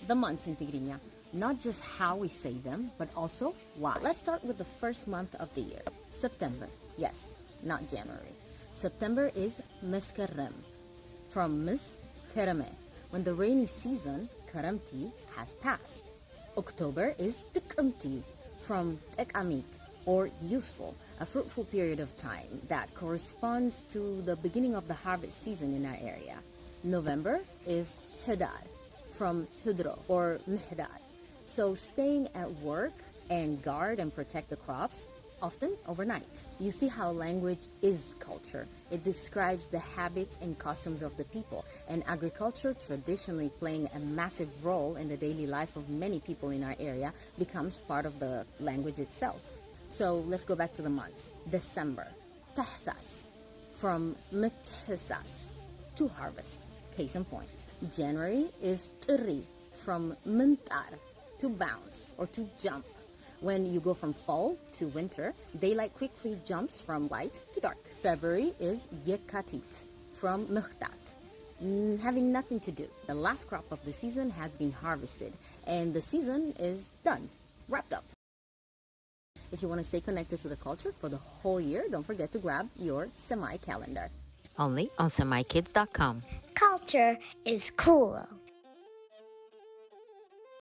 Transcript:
the months in Tigrinya. Not just how we say them, but also why. Let's start with the first month of the year, September. Yes, not January. September is Meskarem, from Mis Kereme, when the rainy season, Karamti, has passed. October is Tikamti, from Tekamit, or useful, a fruitful period of time that corresponds to the beginning of the harvest season in our area. November is Hidar, from Hidro, or Mihdar. So staying at work and guard and protect the crops, often overnight. You see how language is culture. It describes the habits and customs of the people, and agriculture, traditionally playing a massive role in the daily life of many people in our area, becomes part of the language itself. So let's go back to the months. December, Tahsas, from Mithsas, to harvest. Case in point. January is Tiri, from Mintar, to bounce or to jump. When you go from fall to winter, daylight quickly jumps from light to dark. February is Yekatit, from Muhtat, having nothing to do. The last crop of the season has been harvested, and the season is done, wrapped up. If you want to stay connected to the culture for the whole year, don't forget to grab your semi-calendar. Only on semikids.com. Culture is cool.